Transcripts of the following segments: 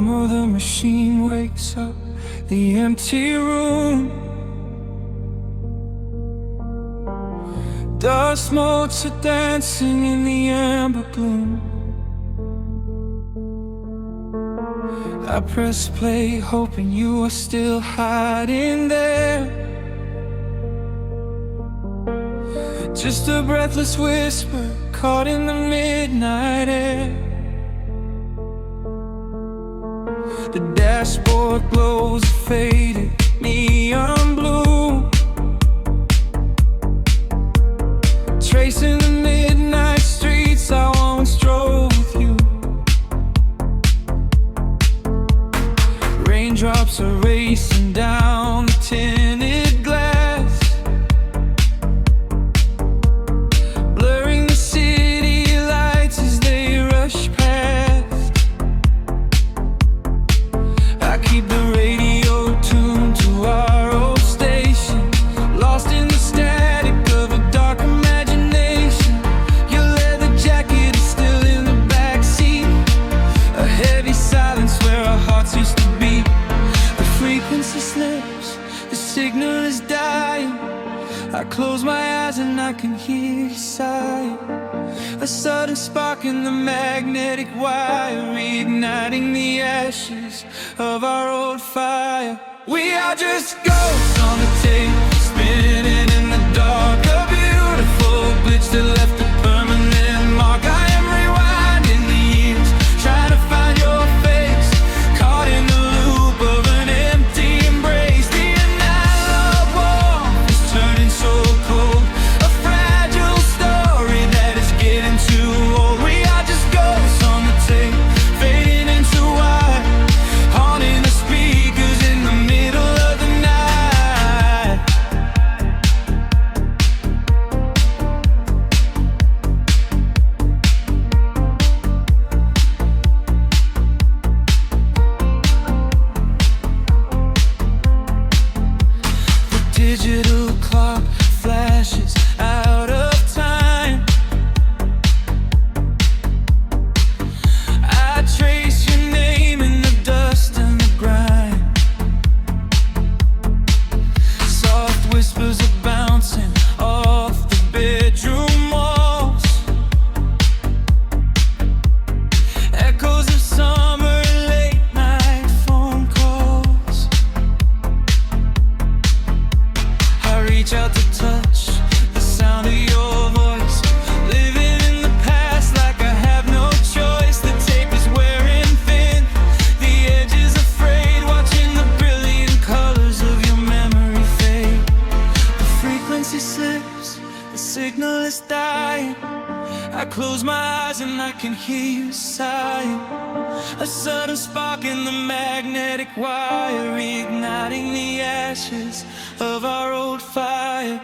of the machine wakes up the empty room. Dust motes are dancing in the amber gloom. I press play, hoping you are still hiding there. Just a breathless whisper caught in the midnight air. The dashboard glows a faded neon blue, tracing the midnight streets I once drove with you. Raindrops are racing down the tinted glass, blurring the city lights as they rush past. I keep the radio tuned to our old station, lost in the static of a dark imagination. Your leather jacket is still in the backseat, a heavy silence where our hearts used to beat. The frequency slips, the signal is dying. I close my eyes and I can hear you sighing. A sudden spark in the magnetic wire, reigniting the ashes of our old fire. We are just ghosts on the tape, spinning in the dark. A beautiful glitch that left a permanent mark. I am rewinding the years, trying to find your face, caught in the loop of an empty embrace. The analog warmth is turning so cold, a fragile story that is getting too old. We are just ghosts on the tape, fading into white, haunting the speakers in the middle of the night. The digital clock flashes out of time. I trace your name in the dust and the grime. Soft whispers are bouncing off the bedroom walls, echoes of summer late night phone calls. I reach out to touch the sound of your voice, living in the past like I have no choice. The tape is wearing thin, the edge is afraid, watching the brilliant colors of your memory fade. The frequency slips, the signal is dying. I close my eyes and I can hear you sighing. A sudden spark in the magnetic wire, reigniting the ashes of our old fire.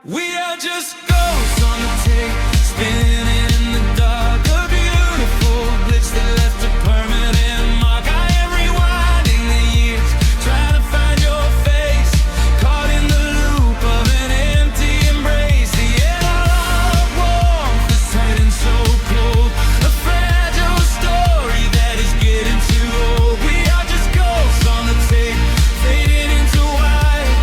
We are just ghosts on the tape, spinning in the dark. A beautiful glitch that left a permanent mark. I am rewinding the years, trying to find your face, caught in the loop of an empty embrace. The analog warmth is turning so cold, a fragile story that is getting too old. We are just ghosts on the tape, fading into white,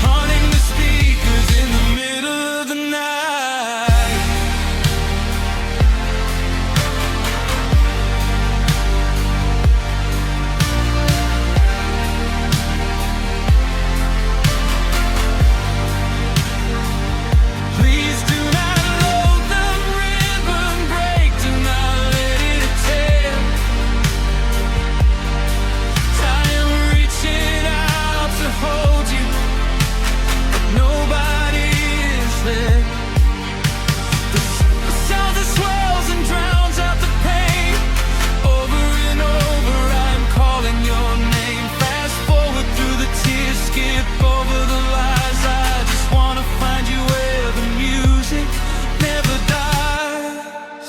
haunting the speakers in the middle of the night. Please do not load the ribbon break, do not let it tear. I am reaching out to hold you, but nobody is there. The sound that swells and drowns out the pain. Over and over I'm calling your name. Fast forward through the tears, skip over the lies. I just wanna find you where the music never dies.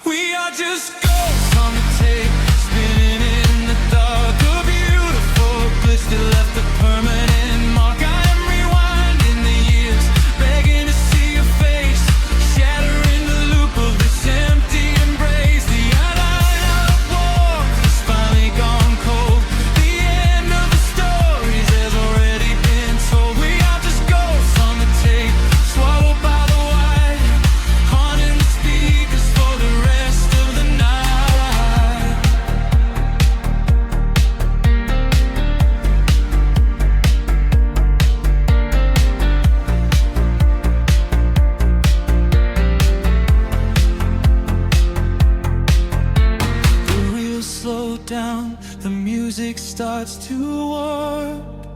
We are just ghosts on the tape, spinning in the dark. A beautiful glitch that left a permanent mark. I am rewinding the years, begging to see your face, shattering the loop of this empty embrace. The analog down, the music starts to warp.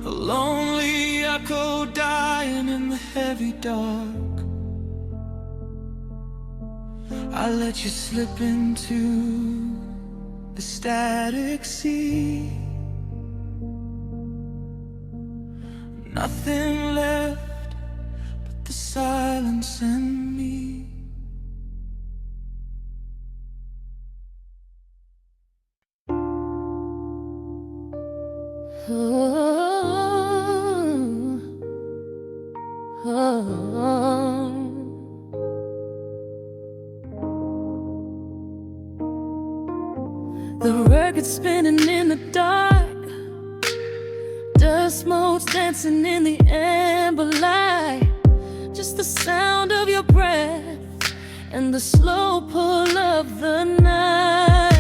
A lonely echo dying in the heavy dark. I let you slip into the static sea. Nothing left but the silence and me. The record's spinning in the dark, dust motes dancing in the amber light. Just the sound of your breath and the slow pull of the night.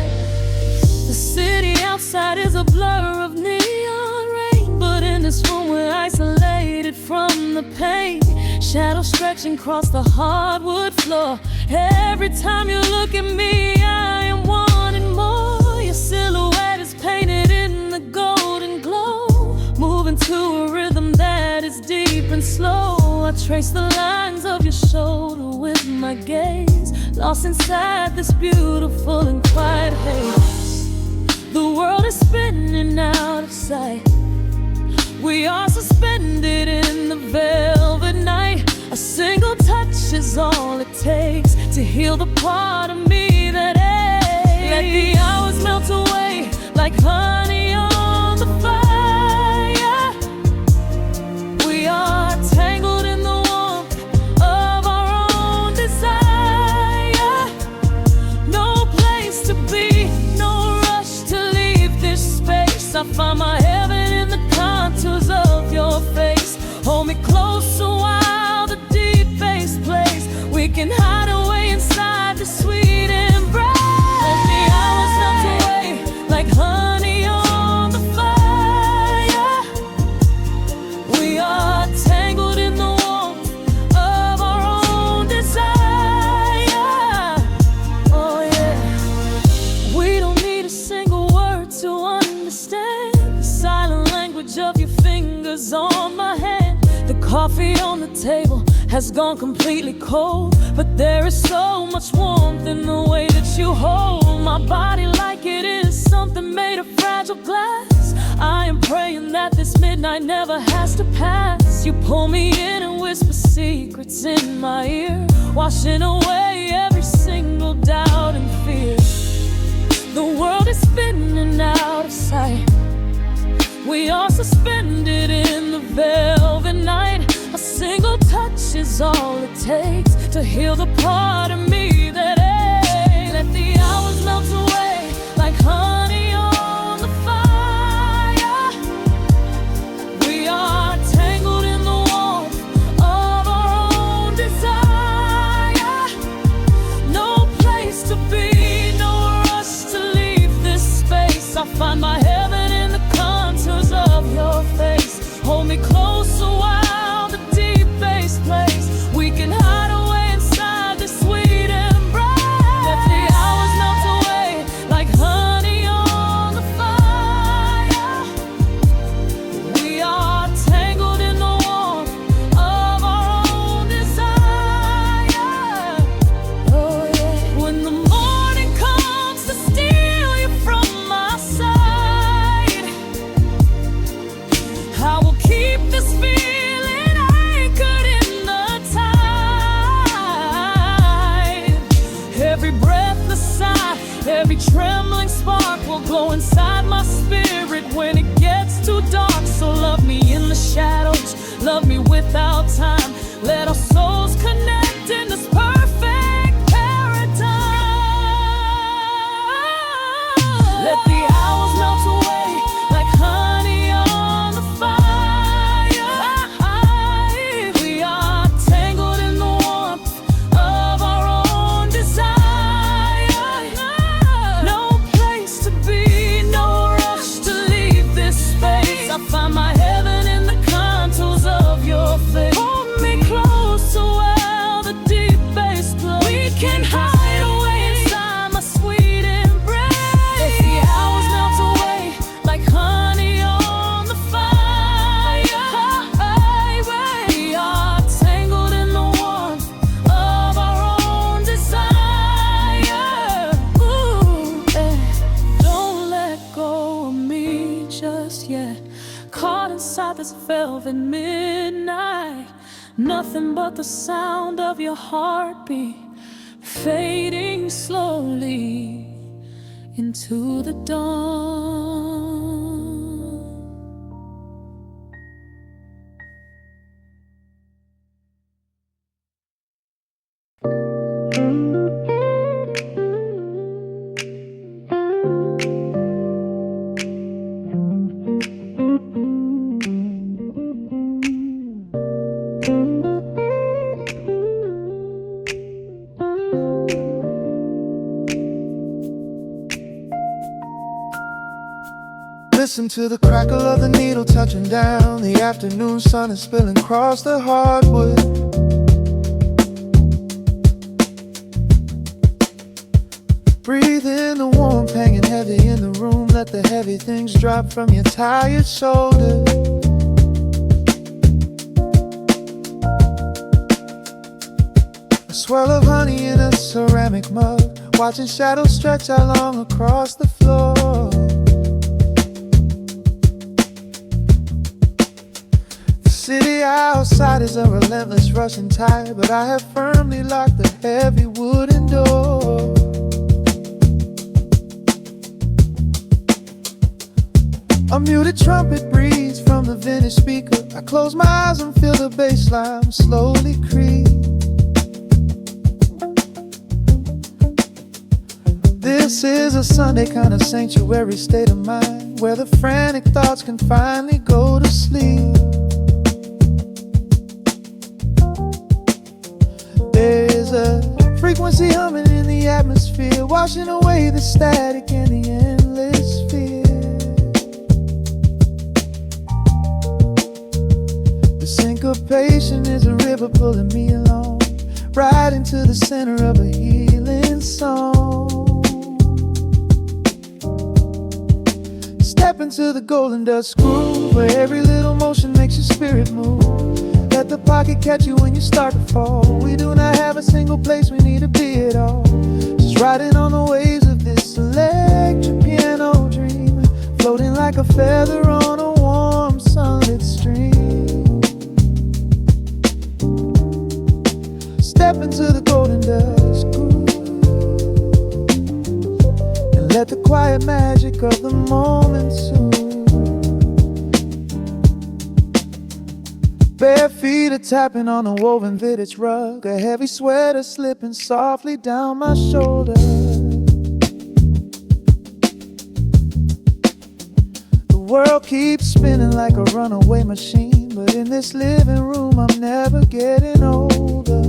The city outside is a blur of neon rain, but in this room we're isolated from the pain. Shadows stretching across the hardwood floor. Every time you look at me, I am wanting more. Your silhouette is painted in the golden glow, moving to a rhythm that is deep and slow. I trace the lines of your shoulder with my gaze, lost inside this beautiful and quiet haze. The world is spinning out of sight. We are suspended in the velvet night. A single touch is all it takes to heal the part of me that aches. Let the hours melt away like honey on the fire. We are tangled in the warmth of our own desire. No place to be, no rush to leave this space. I find my heaven in the contours of your face. Hold me close a while the deep bass plays. We can hide away inside the sweet embrace. Let the hours melt away like honey on the fire. We are tangled in the warmth of our own desire. Oh yeah. We don't need a single word to understand the silent language of your fingers on my hand. The coffee on the table has gone completely cold, but there is so much warmth in the way that you hold my body like it is something made of fragile glass. I am praying that this midnight never has to pass. You pull me in and whisper secrets in my ear, washing away every single doubt and fear. The world is spinning out of sight. We are suspended in the velvet night. A single touch is all it takes to heal the part of me that aches. Let the hours melt away like honey on the fire. We are tangled in the warmth of our own desire. No place to be, no rush to leave this space. I find my heaven in the contours of your face. Hold me close a while the deep bass plays. We can hide away inside this sweet embrace. Let the hours melt away like honey on the fire. We are tangled in the warmth of our own desire. Oh yeah. When the morning comes to steal you from my side, I will keep this feeling anchored in the tide. Every breathless sigh, every trembling spark will glow inside my spirit when it gets too dark. So love me in the shadows, love me without time. Let our souls connect in this perfect paradise. Let the hours melt away like honey on the fire. We are tangled in the warmth of our own desire. No place to be, no rush to leave this space. I find my heaven in the contours of your face. Hold me close so well the deep 12 at midnight. Nothing but the sound of your heartbeat fading slowly into the dawn. Listen to the crackle of the needle touching down. The afternoon sun is spilling across the hardwood. Breathe in the warmth hanging heavy in the room. Let the heavy things drop from your tired shoulders. A swirl of honey in a ceramic mug. Watching shadows stretch out long across the floor. City outside is a relentless rushing tide, but I have firmly locked the heavy wooden door. A muted trumpet breathes from the vintage speaker. I close my eyes and feel the bass line slowly creep. This is a Sunday kind of sanctuary state of mind, where the frantic thoughts can finally go to sleep. There's a frequency humming in the atmosphere, washing away the static and the endless fear. The syncopation is a river pulling me along, right into the center of a healing song. Step into the golden dust groove, where every little motion makes your spirit move. Let the pocket catch you when you start to fall. We do not have a single place we need to be at all. Just riding on the waves of this electric piano dream, floating like a feather on a warm sunlit stream. Step into the golden dust groove and let the quiet magic of the moment soothe. Bare feet are tapping on a woven vintage rug, a heavy sweater slipping softly down my shoulder. The world keeps spinning like a runaway machine, but in this living room I'm never getting older.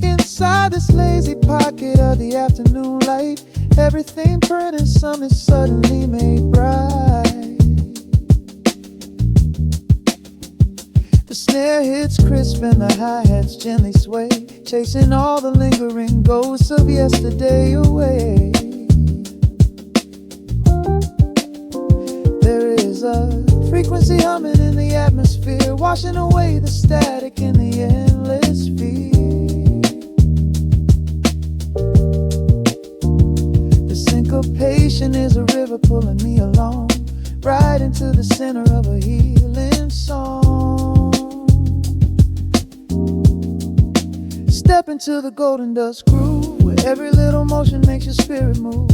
Inside this lazy pocket of the afternoon light, everything burning, something suddenly made bright. The snare hits crisp and the hi-hats gently sway, chasing all the lingering ghosts of yesterday away. There is a frequency humming in the atmosphere, washing away the static in the endless fear. Syncopation is a river pulling me along, right into the center of a healing song. Step into the golden dust groove, where every little motion makes your spirit move.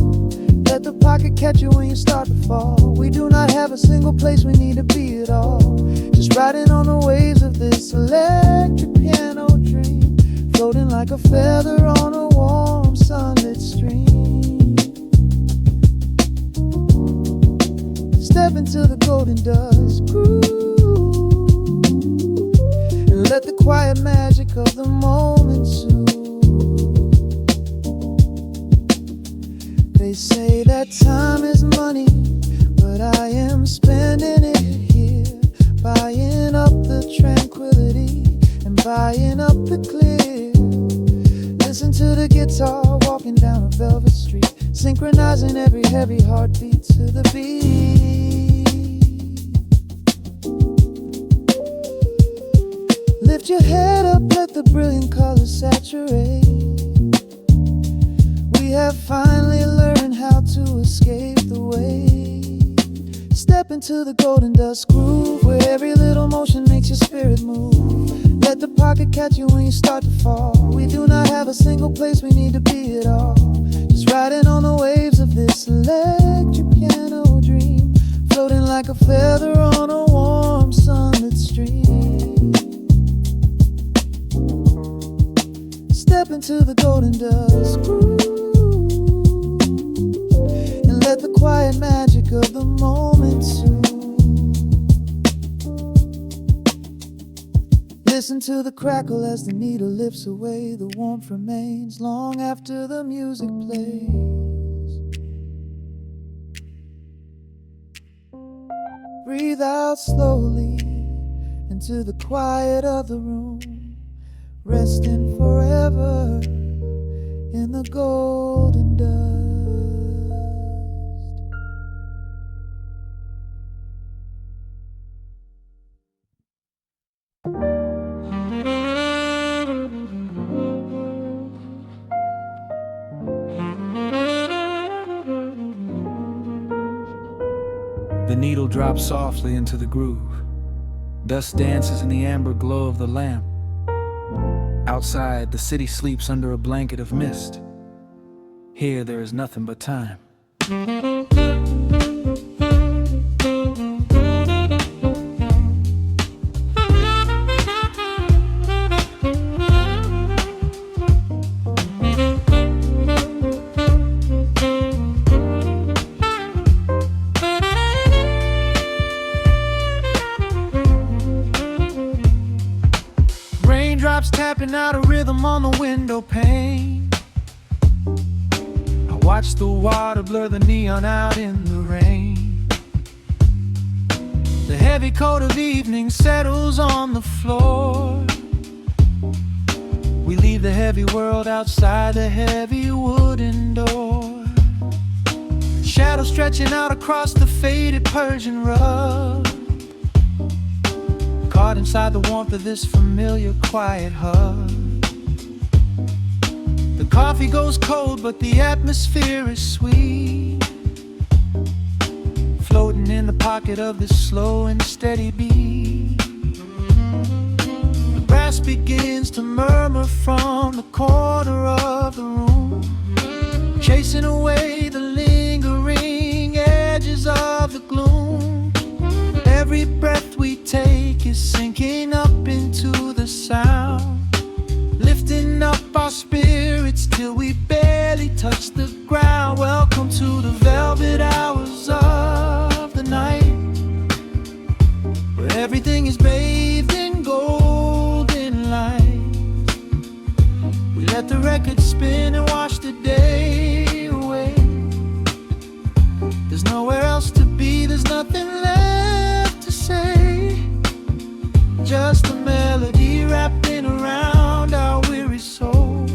Let the pocket catch you when you start to fall. We do not have a single place we need to be at all. Just riding on the waves of this electric piano dream, floating like a feather on a warm sunlit stream. Step into the golden dust groove and let the quiet magic of the moment soothe. They say that time is money, but I am spending it here, buying up the tranquility and buying up the clear. Listen to the guitar walking down a velvet street, synchronizing every heavy heartbeat to the beat. Lift your head up, let the brilliant colors saturate. We have finally learned how to escape the waves. Step into the golden dust groove, where every little motion makes your spirit move. Let the pocket catch you when you start to fall. We do not have a single place we need to be at all. Just riding on the waves of this electric piano dream, floating like a feather on a warm sunlit stream. Step into the golden dust groove, and let the quiet magic of the moment soothe. Listen to the crackle as the needle lifts away. The warmth remains long after the music plays. Breathe out slowly into the quiet of the room, resting forever in the golden dust. The needle drops softly into the groove. Dust dances in the amber glow of the lamp. Outside, the city sleeps under a blanket of mist. Here, there is nothing but time. Raindrops tapping out a rhythm on the window pane. I watch the water blur the neon out in the rain. The heavy coat of evening settles on the floor. We leave the heavy world outside the heavy wooden door. Shadows stretching out across the faded Persian rug, caught inside the warmth of this familiar quiet hug. The coffee goes cold, but the atmosphere is sweet, floating in the pocket of this slow and steady beat. The brass begins to murmur from the corner of the room, chasing away the lingering edges of the gloom. Every breath we take is sinking up into the sound, lifting up our spirits till we barely touch the ground. Welcome to the velvet hours of the night, where everything is bathed in golden light. We let the record spin and wash the day away. There's nowhere else to be, there's nothing left to say. Just a melody wrapping around our weary souls,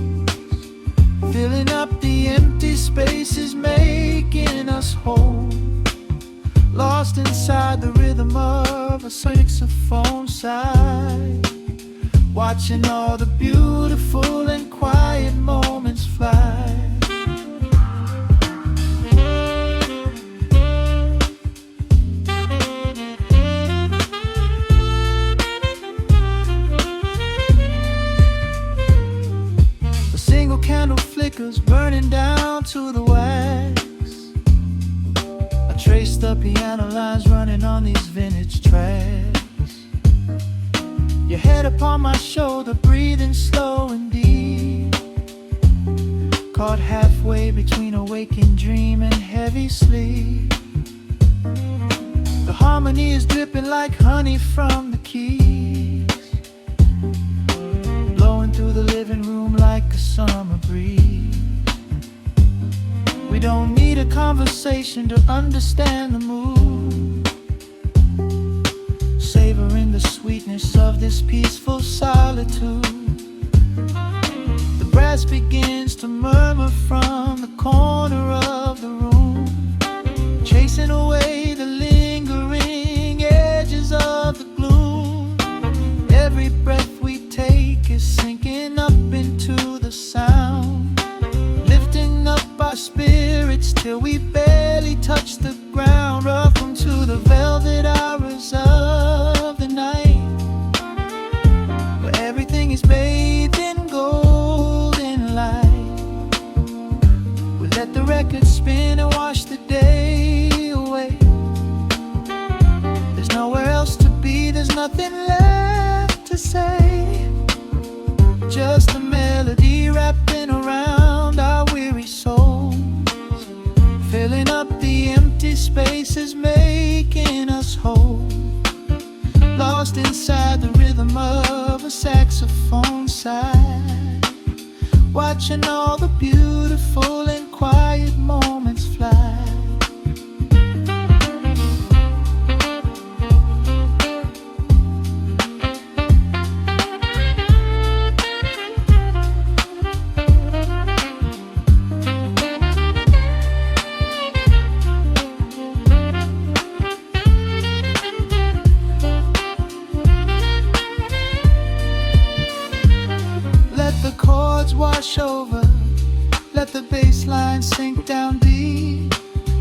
filling up the empty spaces, making us whole. Lost inside the rhythm of a saxophone sigh, watching all the beautiful and quiet moments fly. Candle flickers burning down to the wax. I trace the piano lines running on these vintage tracks. Your head upon my shoulder, breathing slow and deep, caught halfway between a waking dream and heavy sleep. The harmony is dripping like honey from the keys, blowing through the living room like a summer breeze. We don't need a conversation to understand the mood, savoring the sweetness of this peaceful solitude. The brass begins to murmur from the corner of the room, chasing away the lingering edges of the gloom. Every breath we take is sinking up into the sound, lifting up our spirits till we barely touch the ground. Welcome to the everything is bathed in golden light. We let the record spin and wash the day away. There's nowhere else to be, there's nothing left to say. Just a melody wrapping around our weary souls, filling up the empty spaces, making us whole. Lost inside the rhythm of a saxophone sigh, watching all the beautiful and quiet moments fly. Wash over, let the bass line sink down deep.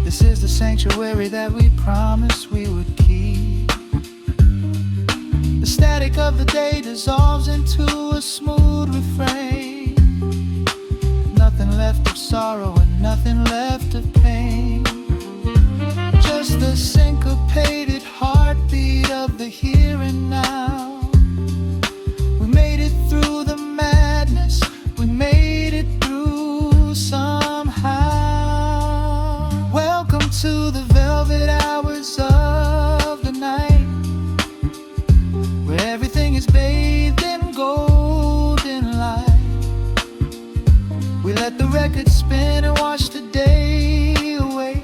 This is the sanctuary that we promised we would keep. The static of the day dissolves into a smooth refrain. Nothing left of sorrow and nothing left of pain. Just the syncopated heartbeat of the here and now. We made it through the madness, we made it through somehow. Welcome to the velvet hours of the night, where everything is bathed in golden light. We let the record spin and wash the day away.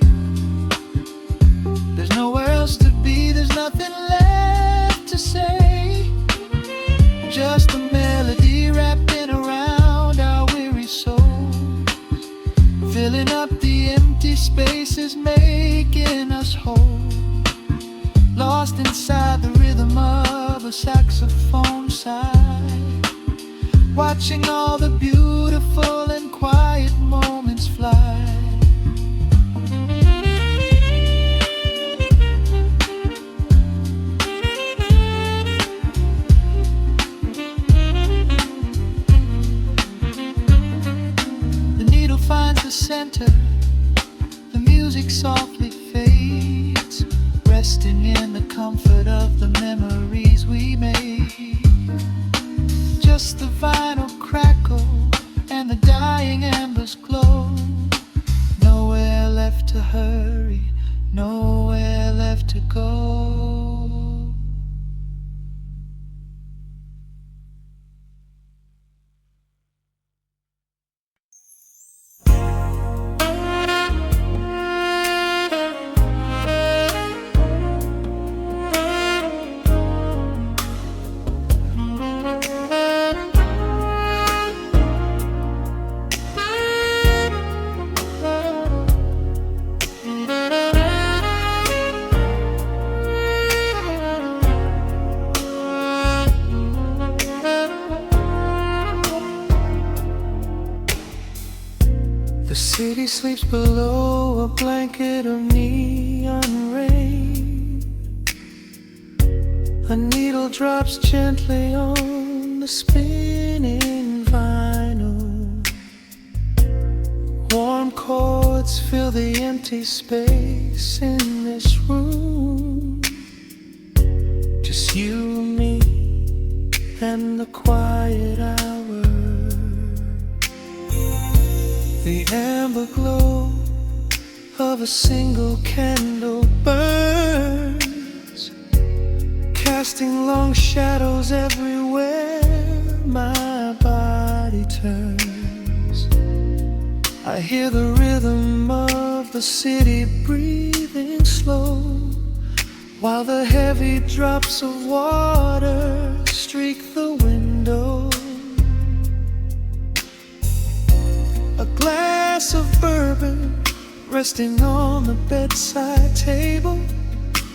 There's nowhere else to be, there's nothing left to say. Just a melody wrapping around our weary souls, filling up the empty spaces, making us whole. Lost inside the rhythm of a saxophone sigh, watching all the beautiful and quiet moments fly. Finds the center, the music softly fades, resting in the comfort of the memories we made. Just the vinyl crackle and the dying embers glow. Nowhere left to hurry, nowhere left to go. The city sleeps below a blanket of neon rain. A needle drops gently on the spinning vinyl. Warm chords fill the empty space in this room. Just you, me, and the quiet hour. The amber glow of a single candle burns, casting long shadows everywhere my body turns. I hear the rhythm of the city breathing slow, while the heavy drops of water streak the window. A glass of bourbon resting on the bedside table.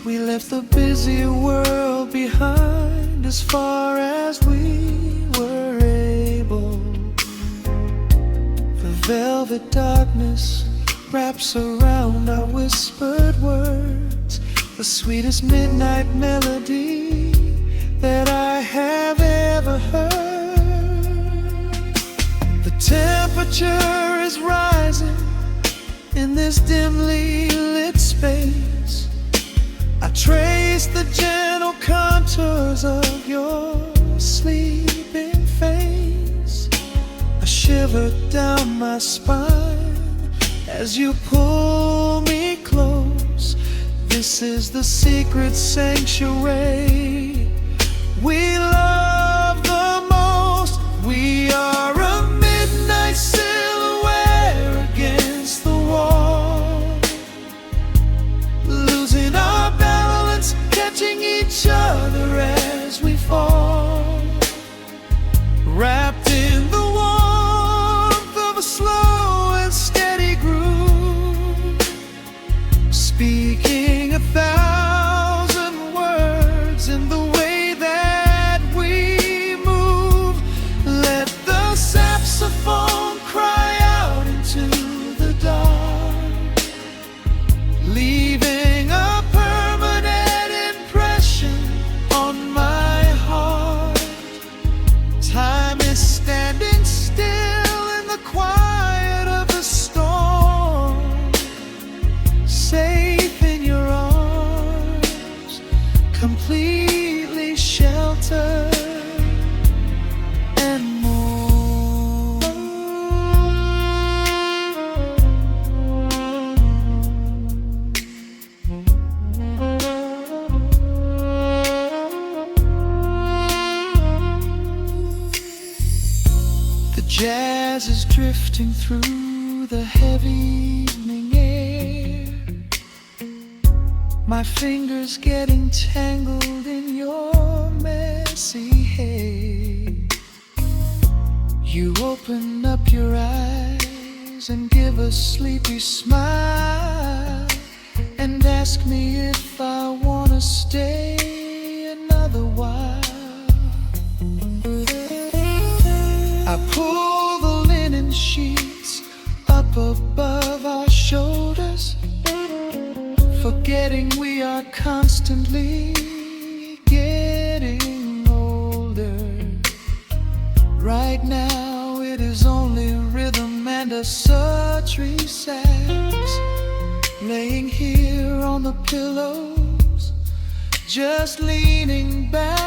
We left the busy world behind as far as we were able. The velvet darkness wraps around our whispered words, the sweetest midnight melody that I have ever heard. temperature is rising in this dimly lit space. I trace the gentle contours of your sleeping face. A shiver down my spine as you pull me close. This is the secret sanctuary we love the most. We are a midnight silhouette against the wall, losing our balance, catching each other as we fall, wrapped in the warmth of a slow and steady groove, speaking 1,000 words in the way that we move. Let the saxophone cry out into the dark, leaving a permanent impression on my heart. Time is standing still in the quiet of the storm, safe in your arms, completely sheltered and more. The jazz is drifting through the heavy evening air, my fingers getting tangled in your messy hair. You open up your eyes and give a sleepy smile, and ask me if I wanna stay another while. I pull the linen sheets up above our shoulders, forgetting we are constantly getting older. Right now it is only rhythm and a sultry sax, laying here on the pillows, just leaning back.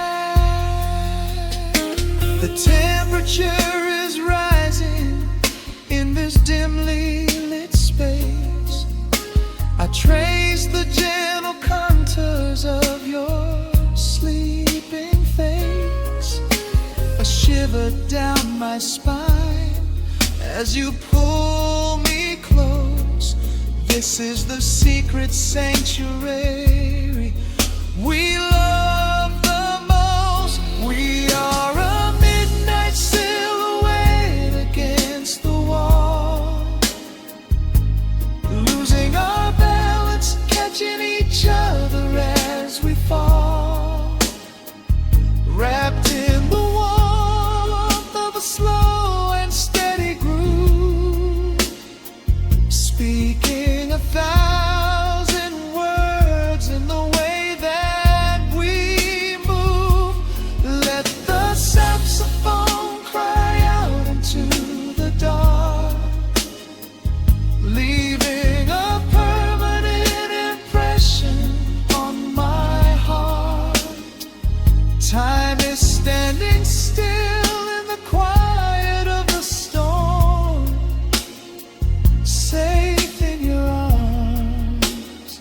The temperature is rising in this dimly lit space. I trace the gentle contours of your sleeping face. A shiver down my spine as you pull me close. This is the secret sanctuary we love the most. We are a midnight silhouette against the wall, losing our balance, catching each other as we fall, wrapped in the warmth of a slow and steady groove, speaking 1,000 words in the way that we move. Let the saxophone cry out into the dark, leaving a permanent impression on my heart. Time is standing still in the quiet of the storm, safe in your arms,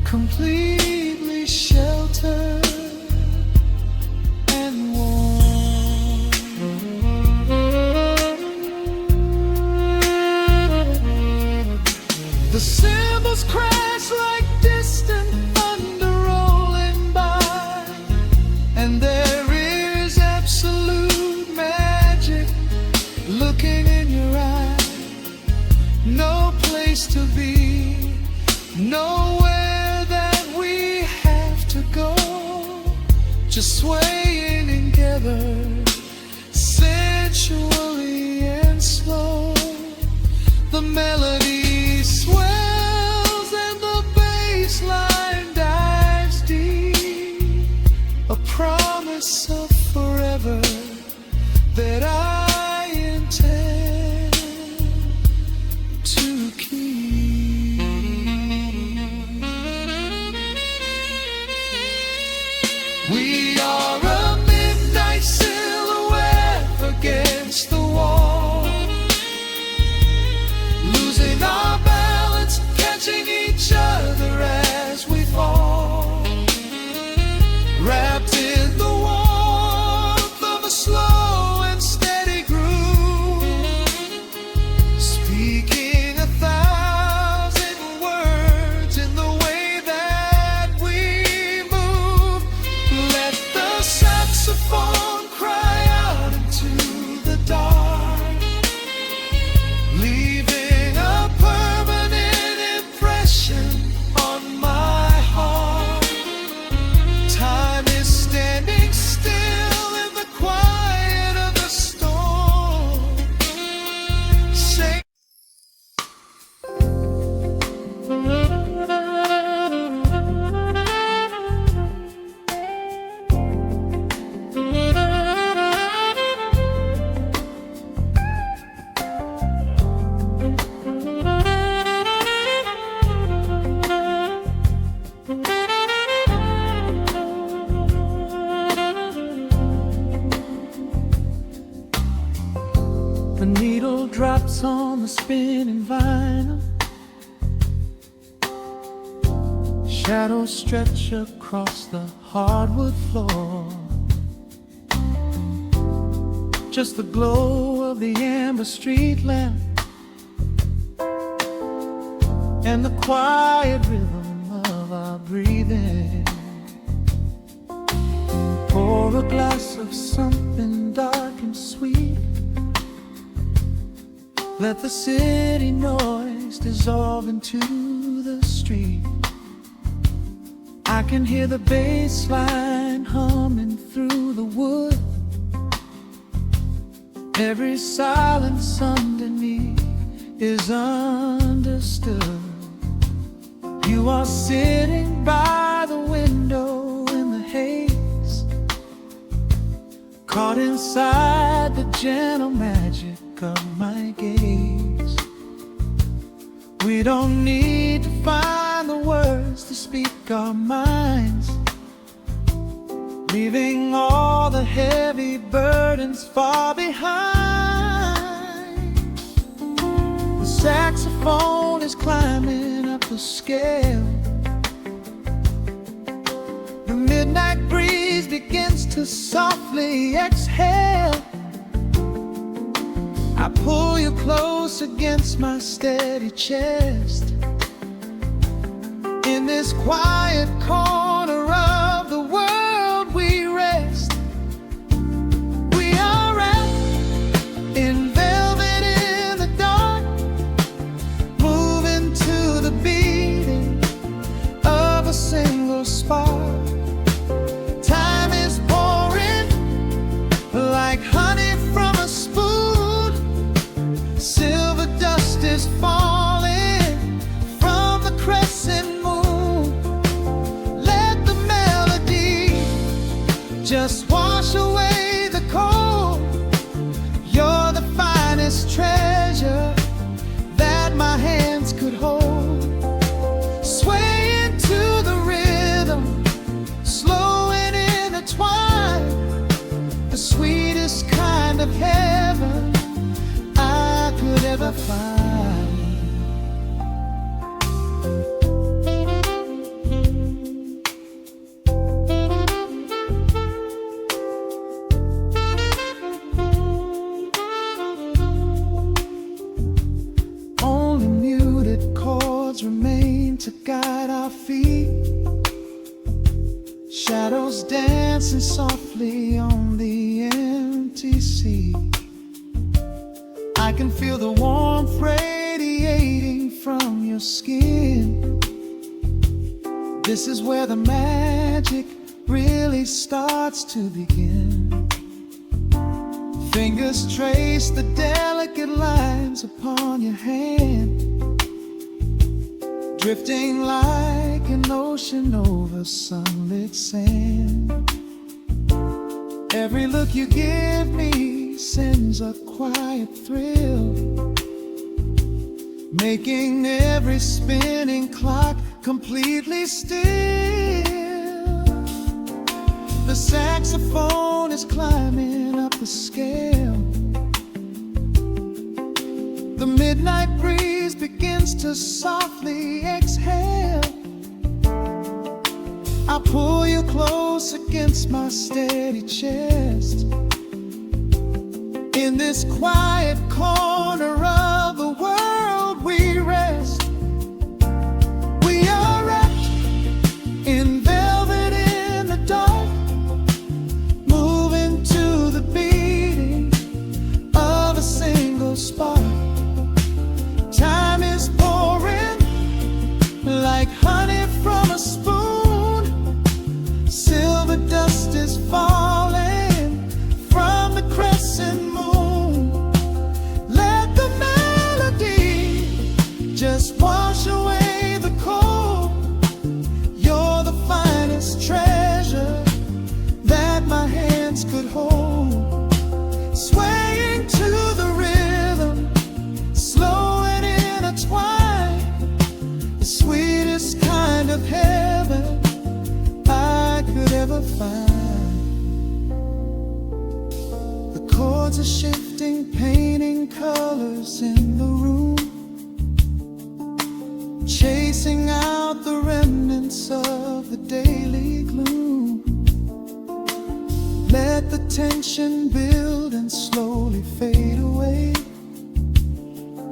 completely sheltered and warm. The cymbals crash like distant thunder rolling by, and there is absolute magic looking in your eye. No place to be, nowhere that we have to go, just swaying together, sensually and slow. The melody swells and the bass line dives deep, a promise of forever that I intend. The needle drops on the spinning vinyl. Shadows stretch across the hardwood floor. Just the glow of the amber street lamp and the quiet rhythm of our breathing. Pour a glass of something dark and sweet. Let the city noise dissolve into the street. I can hear the bass line humming through the wood. Every silence underneath is understood. You are sitting by the window in the haze, caught inside the gentle magic of my gaze. We don't need to find the words to speak our minds, leaving all the heavy burdens far behind. The saxophone is climbing up the scale. The midnight breeze begins to softly exhale. I pull you close against my steady chest. In this quiet corner of the world we rest. We are wrapped in velvet in the dark, moving to the beating of a single spark. Time is pouring like honey from a spoon. Silver dust is falling from the crescent moon. Let the melody just wash away the cold. You're the finest treasure that my hands could hold. Swaying to the rhythm, slow and intertwined. The sweetest kind of heaven I could ever find. Only muted chords remain to guide our feet. Shadows dancing softly on the empty sea. I can feel the warmth radiating from your skin. This is where the magic really starts to begin. Fingers trace the delicate lines upon your hand, drifting like an ocean over sunlit sand. Every look you give me sends a quiet thrill, making every spinning clock completely still. The saxophone is climbing up the scale. The midnight breeze begins to softly exhale. I pull you close against my steady chest. In this quiet corner of the world we rest. We are wrapped in velvet in the dark, moving to the beating of a single spark. Time is pouring like honey from a spoon. Silver dust is falling from the crescent moon. Let the melody just wash away the cold. You're the finest treasure that my hands could hold. Swaying to the rhythm, slow and intertwined. The sweetest kind of heaven I could ever find. The chords Chords are shifting, painting colors in the room, chasing out the remnants of the daily gloom. Let the tension build and slowly fade away.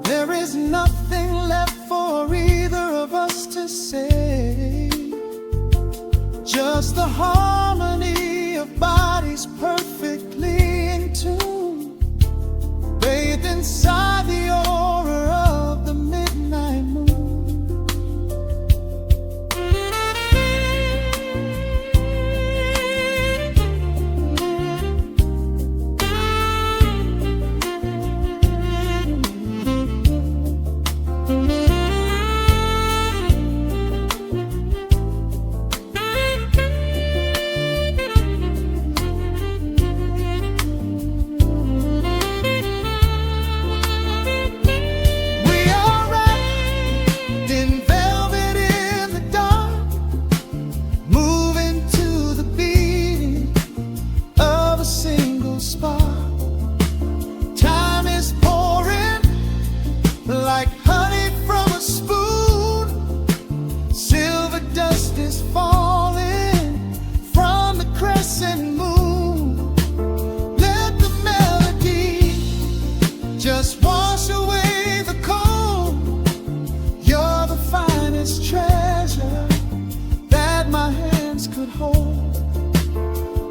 There is nothing left for either of us to say. Just the harmony of bodies perfectly in tune, bathed inside the aura of the midnight moon. Like honey from a spoon, silver dust is falling from the crescent moon. Let the melody just wash away the cold. You're the finest treasure that my hands could hold.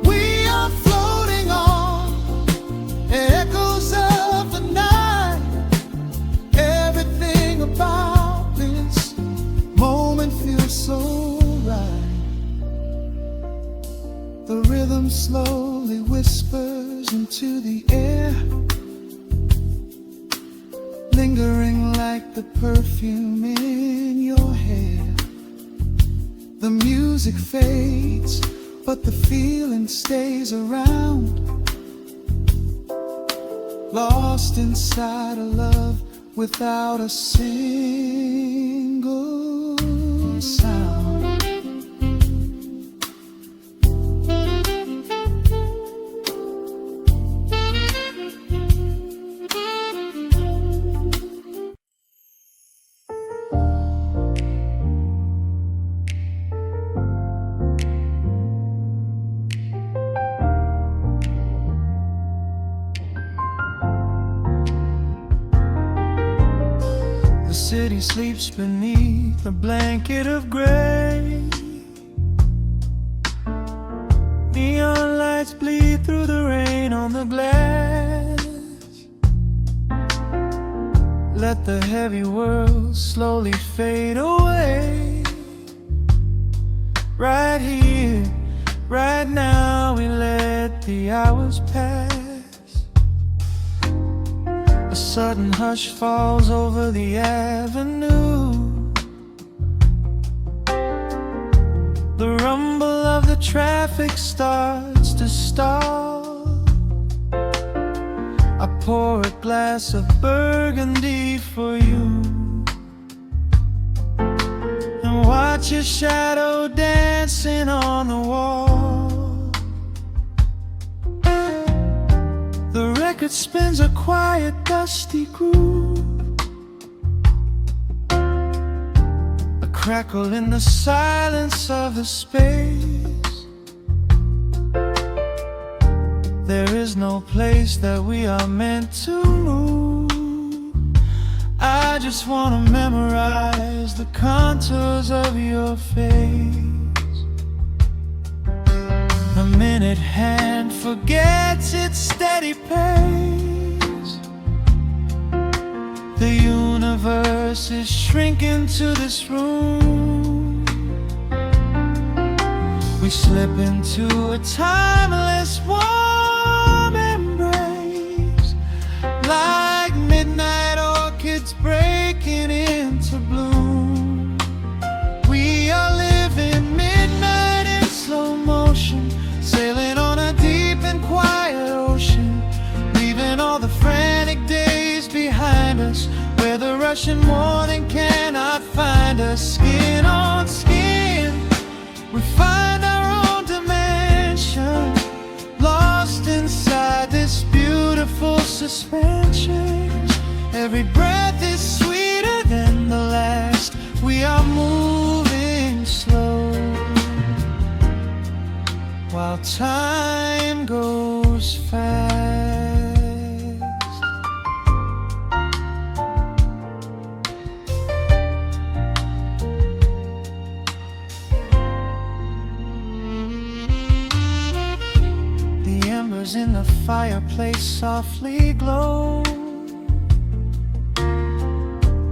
We are floating on echoes of the night. Everything about this moment feels so right. The rhythm slowly whispers into the air, lingering like the perfume in your hair. The music fades, but the feeling stays around, lost inside a love without a single sound. The city sleeps beneath a blanket of gray. Neon lights bleed through the rain on the glass. Let the heavy world slowly fade away. Right here, right now, we let the hours pass. A sudden hush falls over the avenue. The rumble of the traffic starts to stall. I pour a glass of burgundy for you and watch your shadow dancing on the wall. The record spins a quiet, dusty groove, a crackle in the silence of the space. There is no place that we are meant to move. I just wanna memorize the contours of your face. A minute hand forgets its steady pace. The universe is shrinking to this room. We slip into a timeless warm embrace, like midnight orchids breaking into bloom. We are living midnight in slow motion, sailing on a deep and quiet ocean, leaving all the frantic days behind us, where the rushing morning cannot find us. Skin on skin, we find our own dimension, lost inside this beautiful suspension. Every breath is sweeter than the last. We are moving slow while time goes fast. The embers in the fireplace softly glow,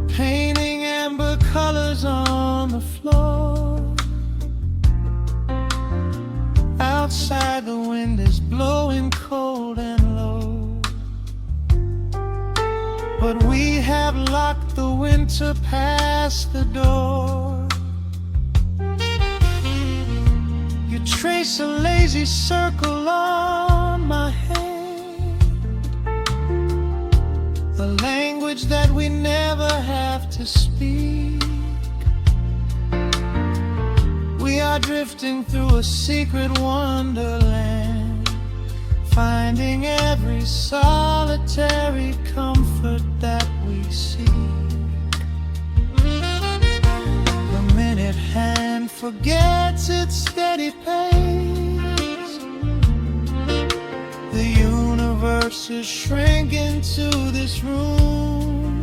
painting amber colors on the floor. Outside the wind is blowing cold and low, but we have locked the winter past the door. You trace a lazy circle on my hand, a language that we never have to speak. We are drifting through a secret wonderland, finding every solitary comfort that we seek. The minute hand forgets its steady pace, the universe is shrinking to this room.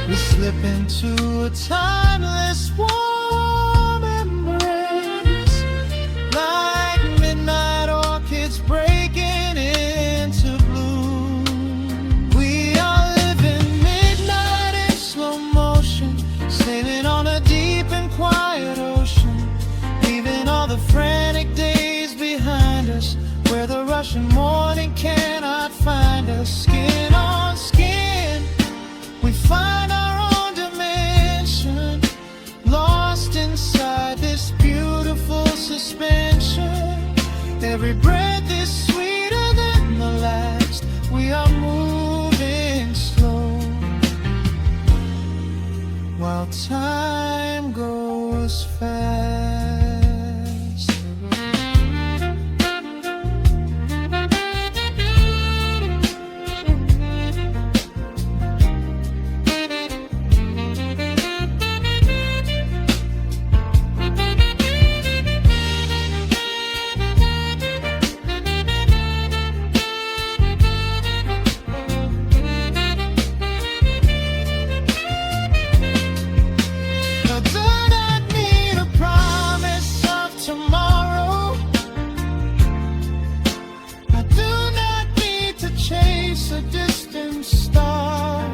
We slip into a timeless warm embrace, like midnight orchids breaking into bloom. We are living midnight in slow motion, sailing on a deep and quiet ocean, leaving all the frantic days behind us, where the rushing morning cannot find us. Skin on skin, we find our own dimension, lost inside this beautiful suspension. Every breath is sweeter than the last. We are moving slow while time goes fast. A distant star,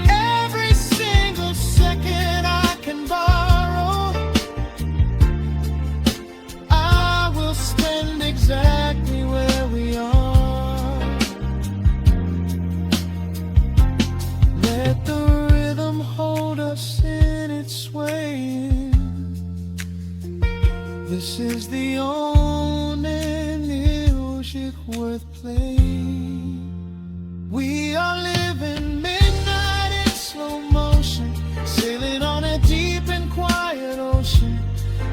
every single second I can borrow, I will stand exactly where we are. Let the rhythm hold us in its swaying. This is the only music worth playing. We are living midnight in slow motion, sailing on a deep and quiet ocean,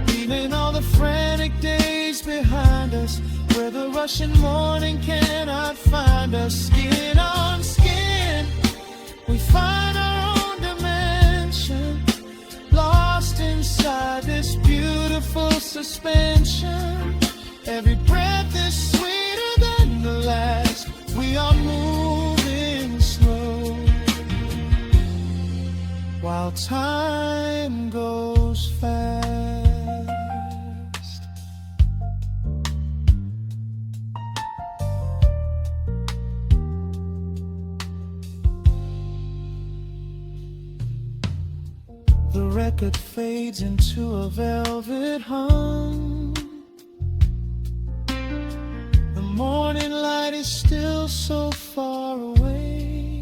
leaving all the frantic days behind us, where the rushing morning cannot find us. Skin on skin, we find our own dimension, lost inside this beautiful suspension. Every breath is sweeter than the last. We are moving slow while time goes fast. The record fades into a velvet hum. The morning light is still so far away,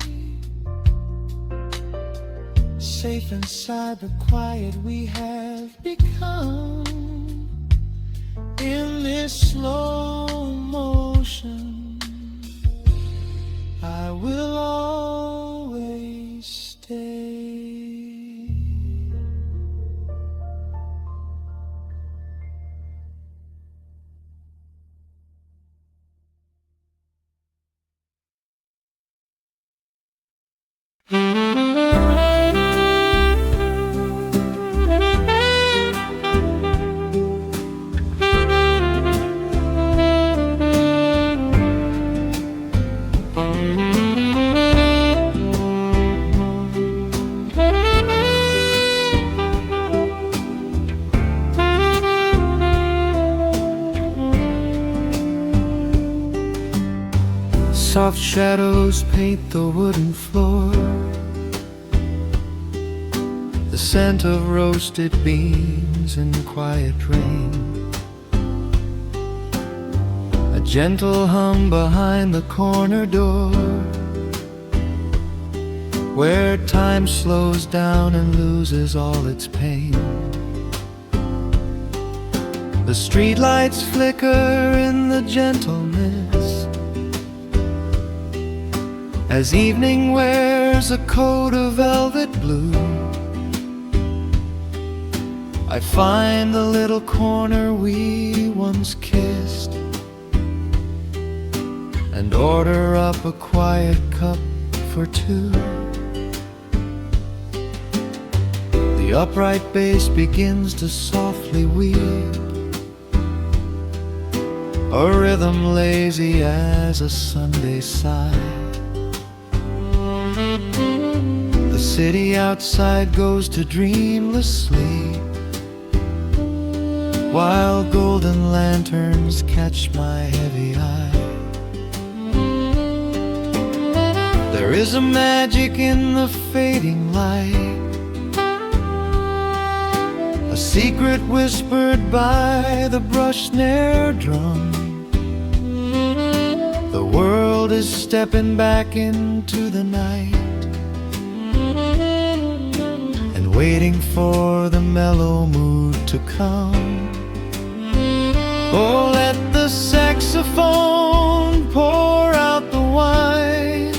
safe inside the quiet we have become. In this slow motion, I will always stay. Soft shadows paint the wooden floor, the scent of roasted beans and quiet rain, a gentle hum behind the corner door, where time slows down and loses all its pain. The streetlights flicker in the gentle mist as evening wears a coat of velvet blue. I find the little corner we once kissed and order up a quiet cup for two. The upright bass begins to softly weep, a rhythm lazy as a Sunday sigh. The city outside goes to dreamless sleep, while golden lanterns catch my heavy eye. There is a magic in the fading light, a secret whispered by the brush snare drum. The world is stepping back into the night and waiting for the mellow mood to come. Oh, let the saxophone pour out the wine,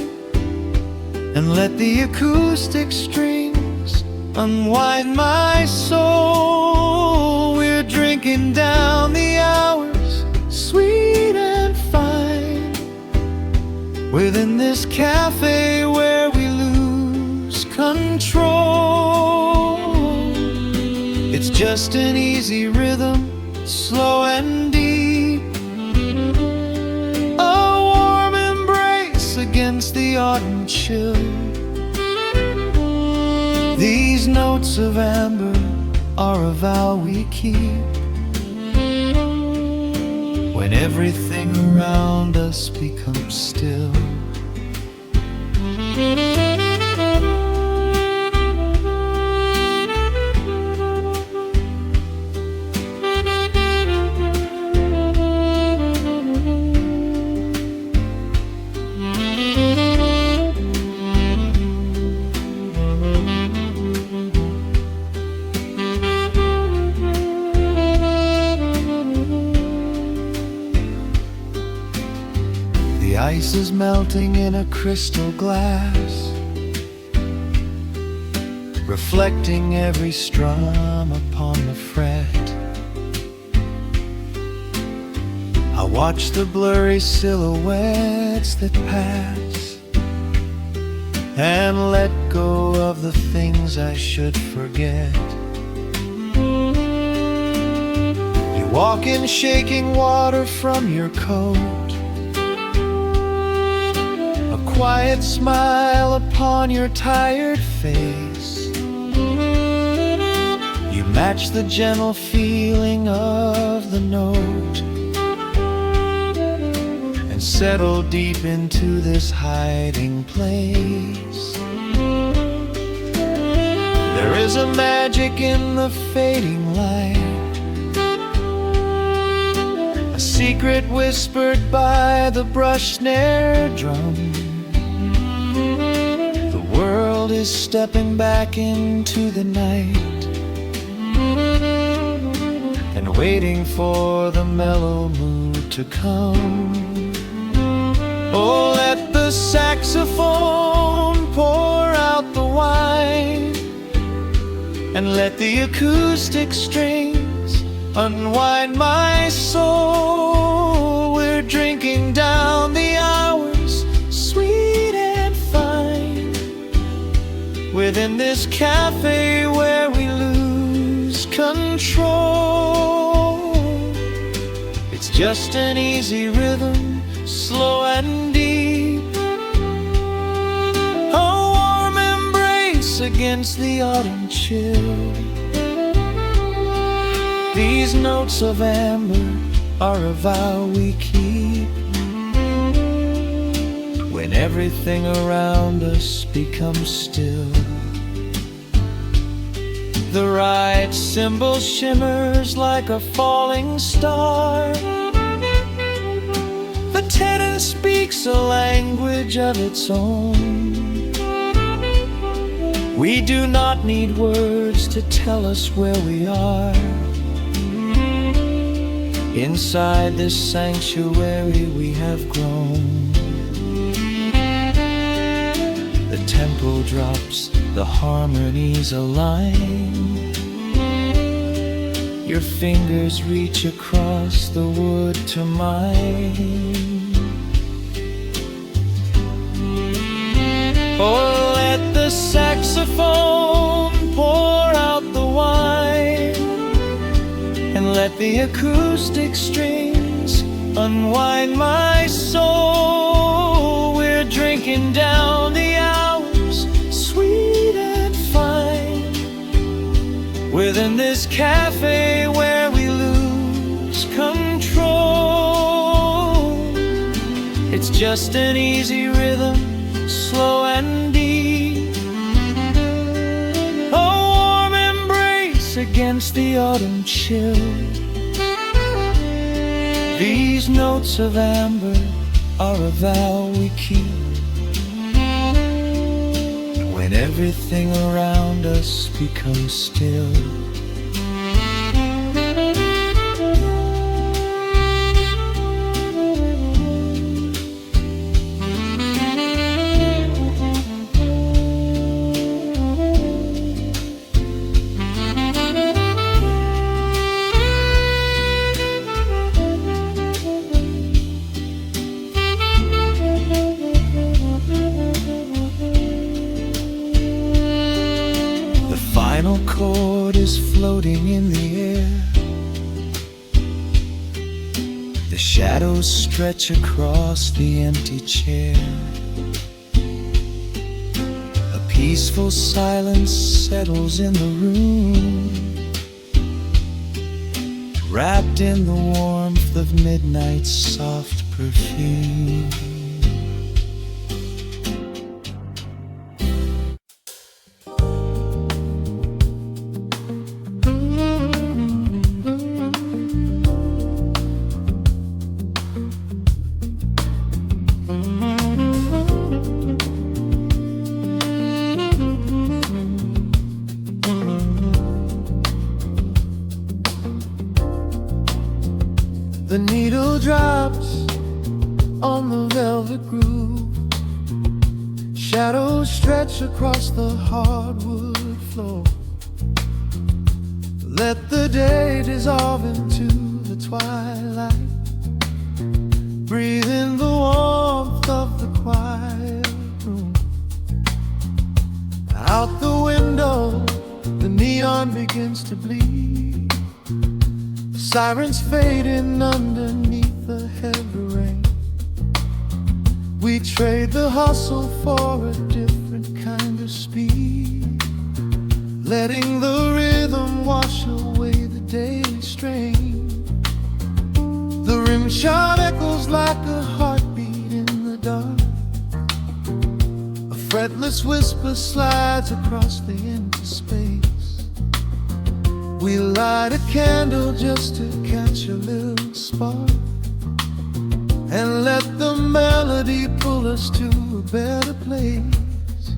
and let the acoustic strings unwind my soul. We're drinking down the hours, sweet and fine, within this cafe where we lose control. It's just an easy rhythm, slow and deep, a warm embrace against the autumn chill. These notes of amber are a vow we keep when everything around us becomes still. The ice is melting in a crystal glass, reflecting every strum upon the fret. I watch the blurry silhouettes that pass and let go of the things I should forget. You walk in shaking water from your coat, a quiet smile upon your tired face. You match the gentle feeling of the note and settle deep into this hiding place. There is a magic in the fading light, a secret whispered by the brush snare drum. The world is stepping back into the night and waiting for the mellow mood to come. Oh, let the saxophone pour out the wine, and let the acoustic strings unwind my soul. We're drinking down the hours, sweet and fine, within this cafe where we lose control. It's just an easy rhythm, slow and deep, a warm embrace against the autumn chill. These notes of amber are a vow we keep when everything around us becomes still. The right cymbal shimmers like a falling star. The tenor speaks a language of its own. We do not need words to tell us where we are. Inside this sanctuary we have grown. The tempo drops, the harmonies align. Your fingers reach across the wood to mine. Oh, let the saxophone pour out the wine, and let the acoustic strings unwind my soul. We're drinking down the hours, sweet and fine, within this cafe where we lose control. It's just an easy rhythm, slow and deep, a warm embrace against the autumn chill. These notes of amber are a vow we keep when everything around us becomes still. Final chord is floating in the air. The shadows stretch across the empty chair. A peaceful silence settles in the room, wrapped in the warmth of midnight's soft perfume. The needle drops on the velvet groove. Shadows stretch across the hardwood floor. Let the day dissolve into the twilight. Breathe in the warmth of the quiet room. Out the window, the neon begins to bleed. Sirens fading underneath the heavy rain. We trade the hustle for a different kind of speed, letting the rhythm wash away the daily strain. The rim shot echoes like a heartbeat in the dark. A fretless whisper slides across the empty space. We light a candle just to catch a little spark, and let the melody pull us to a better place.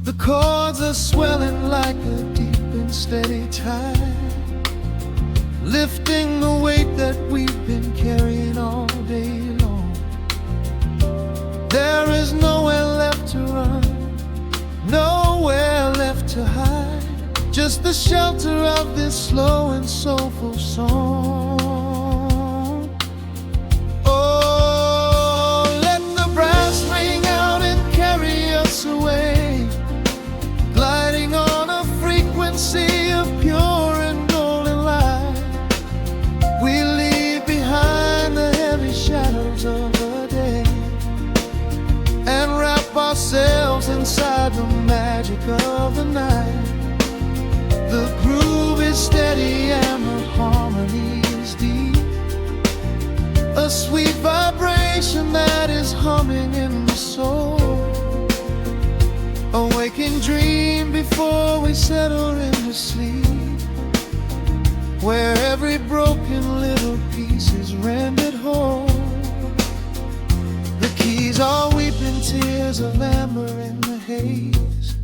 The chords are swelling like a deep and steady tide, lifting the weight that we've been carrying all day long. There is nowhere left to run, nowhere left to hide, just the shelter of this slow and soulful song. Oh, let the brass ring out and carry us away, gliding on a frequency of pure and golden light. We leave behind the heavy shadows of the day and wrap ourselves inside the magic of the night. The groove is steady and the harmony is deep, a sweet vibration vibration that is humming in the soul. A waking dream before we settle into sleep, where every broken little piece is rendered whole. The keys are weeping tears of amber in the haze,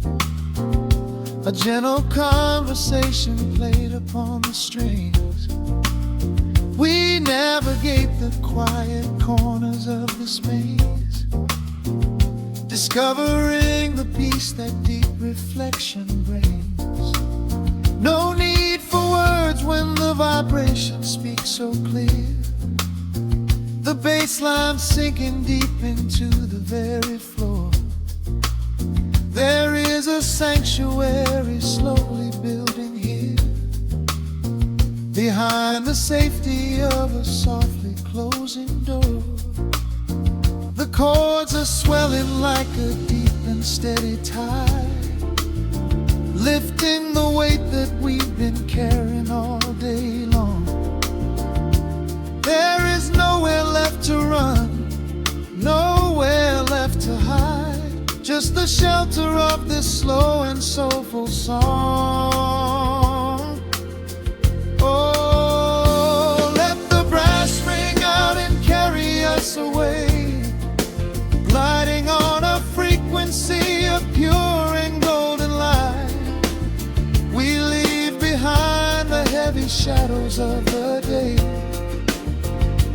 a gentle conversation played upon the strings. We navigate the quiet corners of this maze, discovering the peace that deep reflection brings. No need for words when the vibration speaks so clear, the bass line sinking deep into the very floor. There is a sanctuary slowly building here, behind the safety of a softly closing door. The chords are swelling like a deep and steady tide, lifting the weight that we've been carrying all day long. There is nowhere left to run, nowhere left to hide, just the shelter of this slow and soulful song. Oh, let the brass ring out and carry us away, gliding on a frequency of pure and golden light. We leave behind the heavy shadows of the day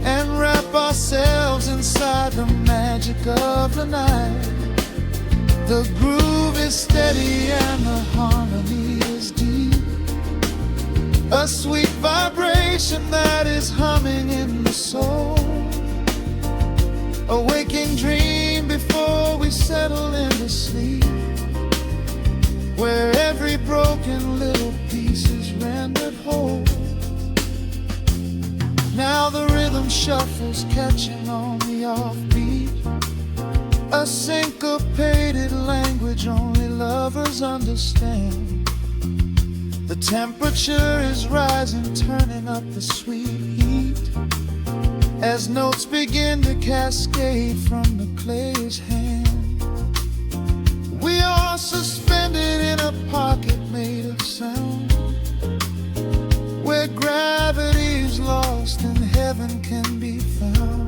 and wrap ourselves inside the magic of the night. The groove is steady and the harmony is deep, a sweet vibration that is humming in the soul. A waking dream before we settle into sleep, where every broken little piece is rendered whole. Now the rhythm shuffles, catching on the offbeat, a syncopated language only lovers understand. The temperature is rising, turning up the sweet heat, as notes begin to cascade from the clay's hand. We are suspended in a pocket made of sound, where gravity is lost and heaven can be found.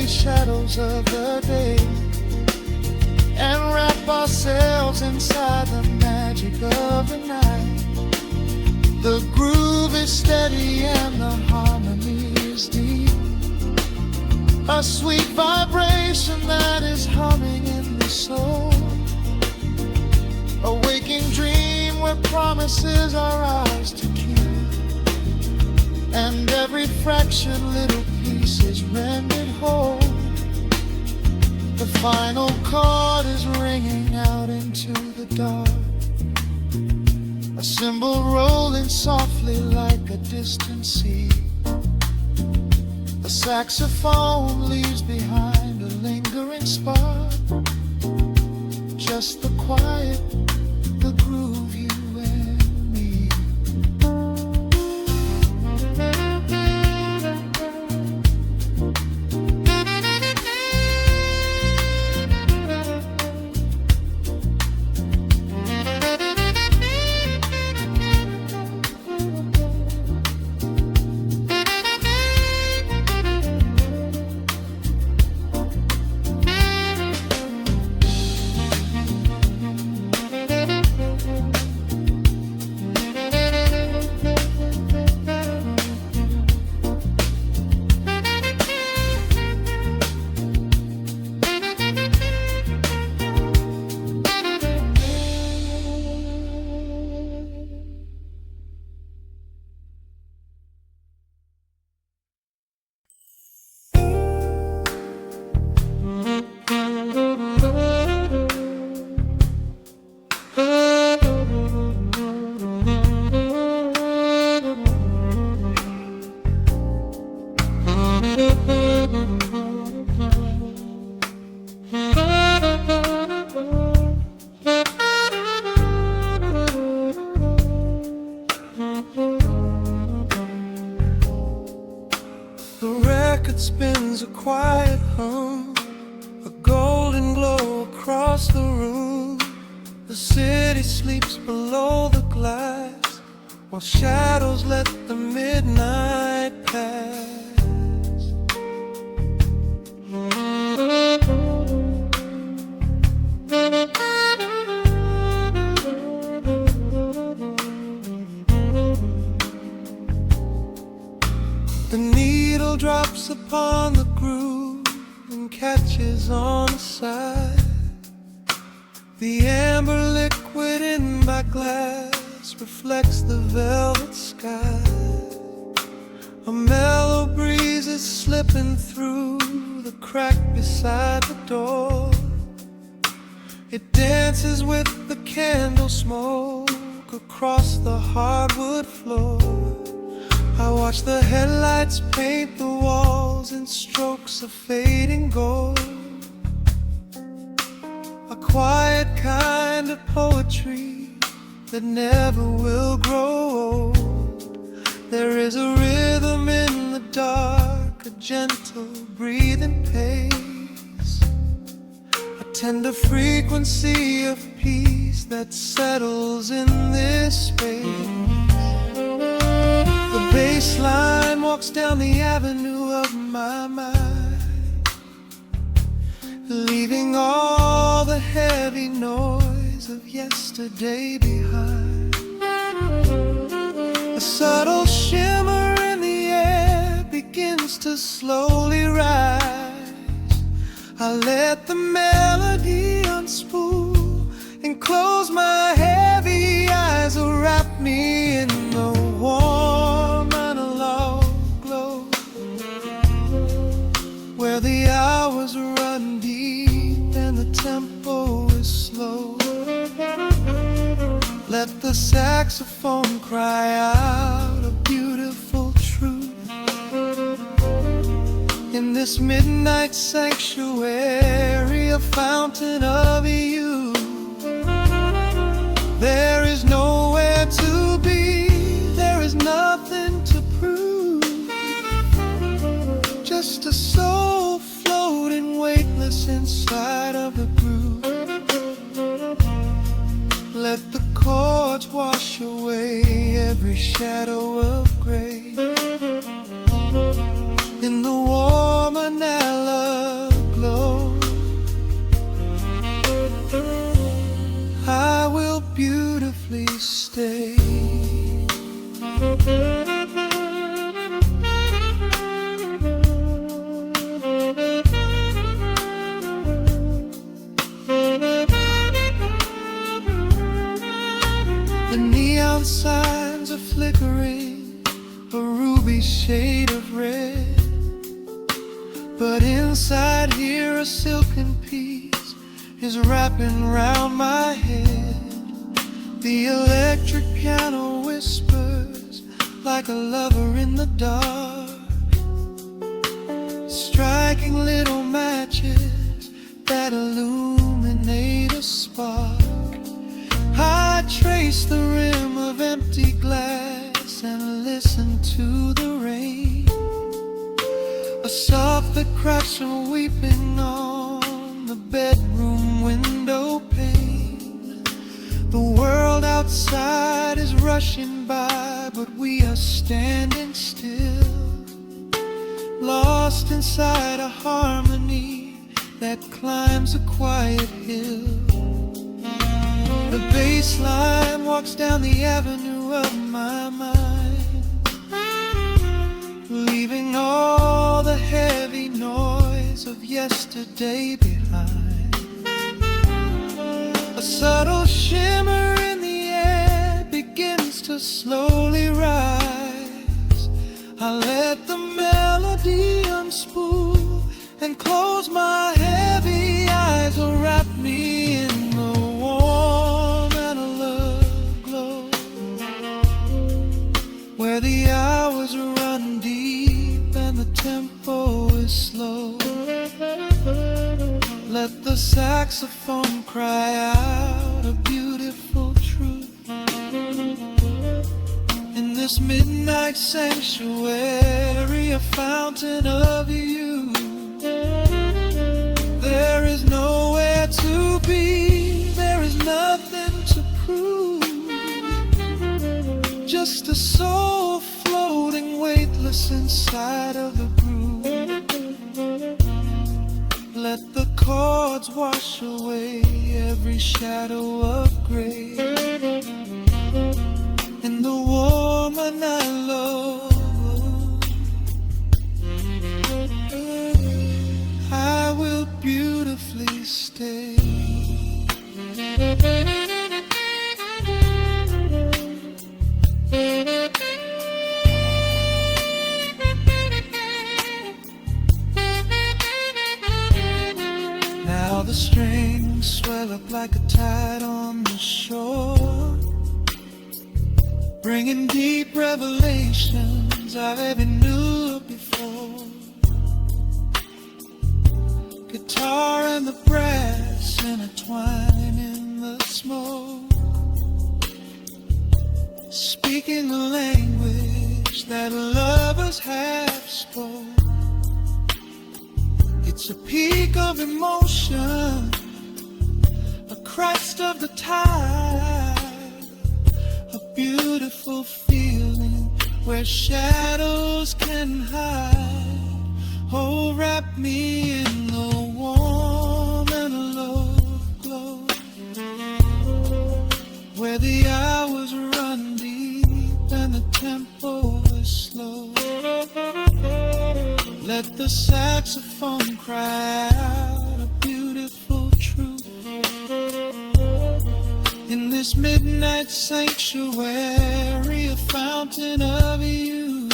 Shadows of the day and wrap ourselves inside the magic of the night. The groove is steady and the harmony is deep, a sweet vibration that is humming in the soul. A waking dream where promises are ours to keep, and every fraction little piece is rendered whole. The final chord is ringing out into the dark, a cymbal rolling softly like a distant sea. The saxophone leaves behind a lingering spark, just the quiet, the groove, you and me. that spins a quiet hum, a golden glow across the room. The city sleeps below the glass, while shadows let the midnight pass. The needle drops upon the groove and catches on the side. The amber liquid in my glass reflects the velvet sky. A mellow breeze is slipping through the crack beside the door. It dances with the candle smoke across the hardwood floor. I watch the headlights paint the walls in strokes of fading gold. A quiet kind of poetry that never will grow old. There is a rhythm in the dark, a gentle breathing pace, a tender frequency of peace that settles in this space. The bass line walks down the avenue of my mind, leaving all the heavy noise of yesterday behind. A subtle shimmer in the air begins to slowly rise. I let the melody unspool and close my heavy eyes, will wrap me in the warm analog glow, where the hours run deep and the tempo is slow. Let the saxophone cry out a beautiful truth in this midnight sanctuary, a fountain of youth. There is nowhere to be, there is nothing to prove, just a soul floating weightless inside of the groove. Let the chords wash away every shadow of gray. In the warm analog glow, I will beautifully stay. The neon signs are flickering, a ruby shade of red, but inside here a silken peace is wrapping round my head. The electric piano whispers like a lover in the dark, striking little matches that illuminate a spark. I trace the rim of empty glass and listen to the rain, a soft that cracks from weeping on the bedroom window pane. The world outside is rushing by, but we are standing still, lost inside a harmony that climbs a quiet hill. The bass line walks down the avenue of my mind, leaving all the heavy noise of yesterday behind. A subtle shimmer in the air begins to slowly rise. I let the melody unspool and close my heavy eyes, will wrap me in the warm analog glow, where the hours run deep and the tempo is slow. Let the saxophone cry out a beautiful truth in this midnight sanctuary, carry a fountain of you. There is nowhere to be, there is nothing to prove. Just a soul floating weightless inside of the groove. Let the chords wash away every shadow of gray. And the woman I love, I will beautifully stay. Now the strings swell up like a tide on the shore, bringing deep revelations I've ever knew before. Guitar and the brass intertwine in the smoke, speaking the language that lovers have spoke. It's a peak of emotion, a crest of the tide, a beautiful feeling where shadows can hide. Oh, wrap me in the warm and love glow, where the hours run deep and the tempo is slow. Let the saxophone cry out a beautiful truth in this midnight sanctuary, a fountain of you.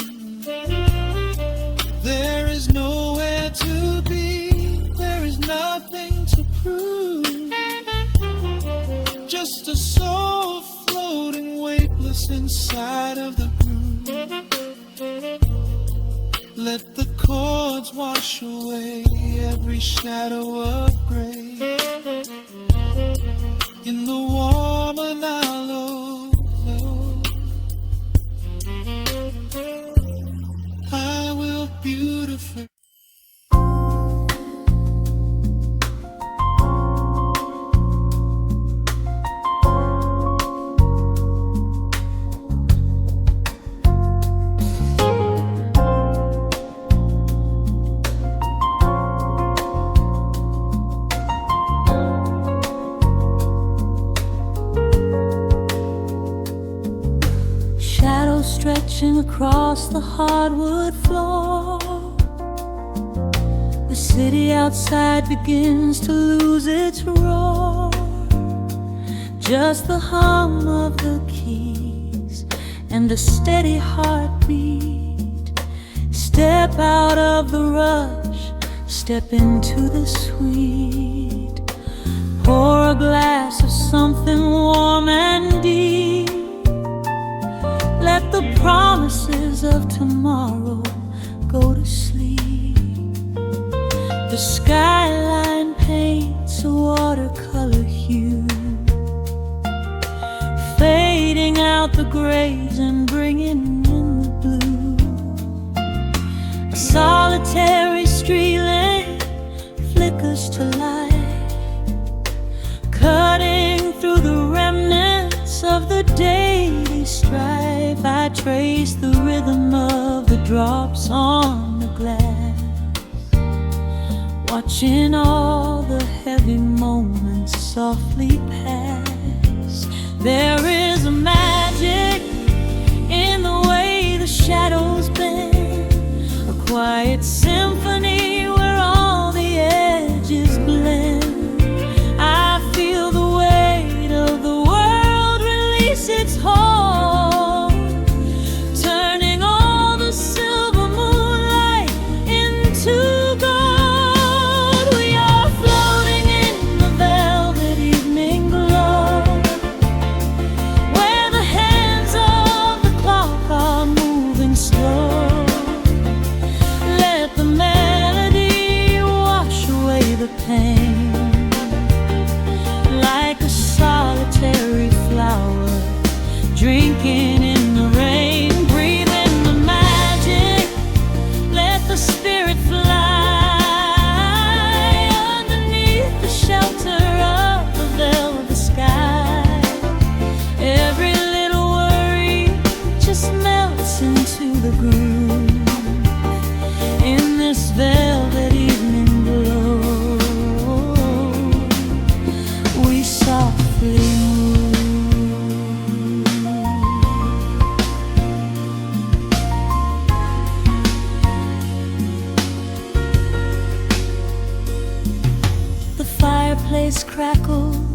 There is nowhere to be, there is nothing to prove. Just a soul floating weightless inside of the groove. Let the chords wash away every shadow of gray. In the warm and hollow, I will beautifully. Stretching across the hardwood floor, the city outside begins to lose its roar. Just the hum of the keys and a steady heartbeat. Step out of the rush, step into the sweet. Pour a glass of something warm and deep. Let the promises of tomorrow go to sleep. The skyline paints a watercolor hue, fading out the grays and bringing in the blue. A solitary street lamp flickers to light, cutting through the remnants of the daily strife. I trace the rhythm of the drops on the glass, watching all the heavy moments softly pass. There is a magic in the way the shadows bend, a quiet symphony where all the edges blend. I feel the weight of the world release its hold, turning all the silver moonlight into gold. We are floating in the velvet evening glow, where the hands of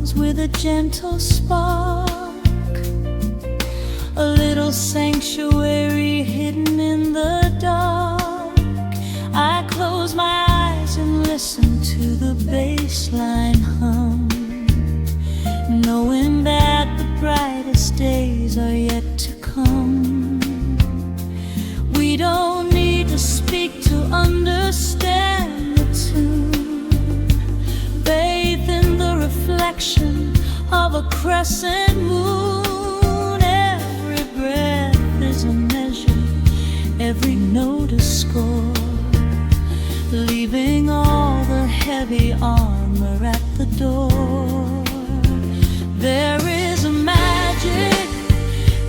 songs with a gentle spark, a little sanctuary hidden in the dark. I close my eyes and listen to the bass line hum, knowing that the brightest days are yet to come. We don't need to speak to understand the tune, bathed in the reflection of a crescent moon. Every breath is a measure, every note a score, leaving all the heavy armor at the door. There is a magic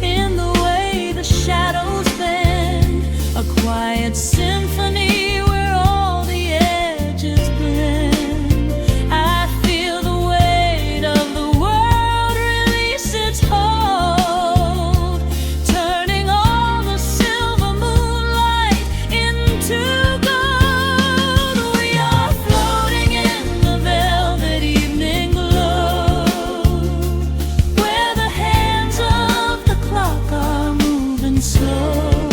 in the way the shadows bend, a quiet symphony where all the edges blend. I feel the weight of the world release its hold, turning all the silver moonlight into gold. We are floating in the velvet evening glow, where the hands of the clock are moving slow.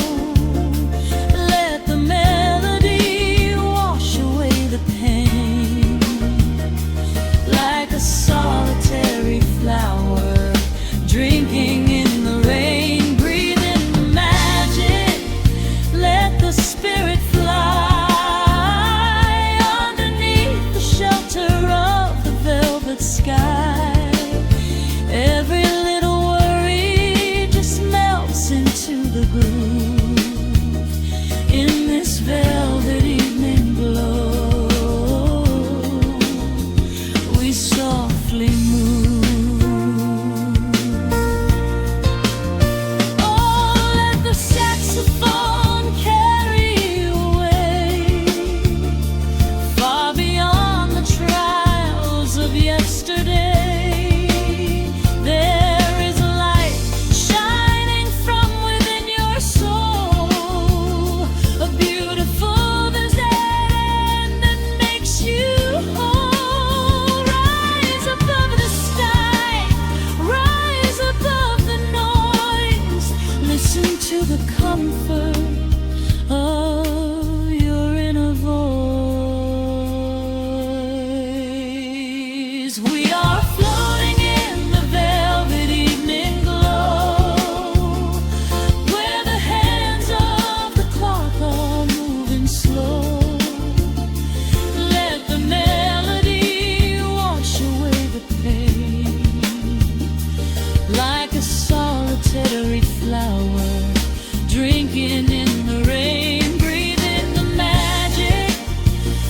Let the melody wash away the pain, like a solitary flower drinking in the rain. Breathe in the magic, let the spirit fly underneath the shelter of the velvet sky. Every little worry just melts into the groove in this velvet evening glow. We softly move. Oh, let the saxophone carry you away, far beyond the trials of yesterday. There is a light shining from within your soul, a beautiful vision that makes you whole. Rise above the sky, rise above the noise, listen to the comfort of your inner voice. We are floating in the velvet evening glow, where the hands of the clock are moving slow. Let the melody wash away the pain, like a solitary flower drinking in the rain. Breathe in the magic,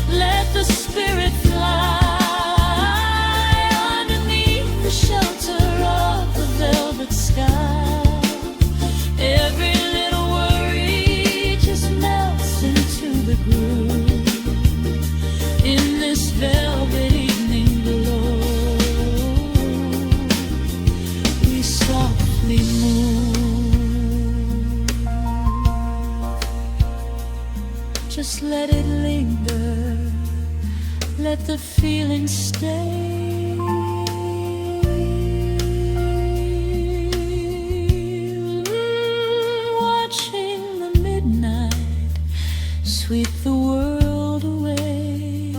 let the spirit fly underneath the shelter of the velvet sky. Every little worry just melts into the groove in this velvet evening glow. We softly move. Just let it linger, let the feeling stay. Watching the midnight sweep the world away,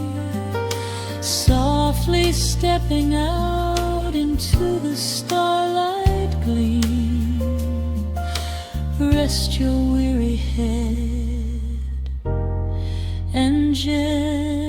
softly stepping out into the starlight gleam. Rest your weary head and gently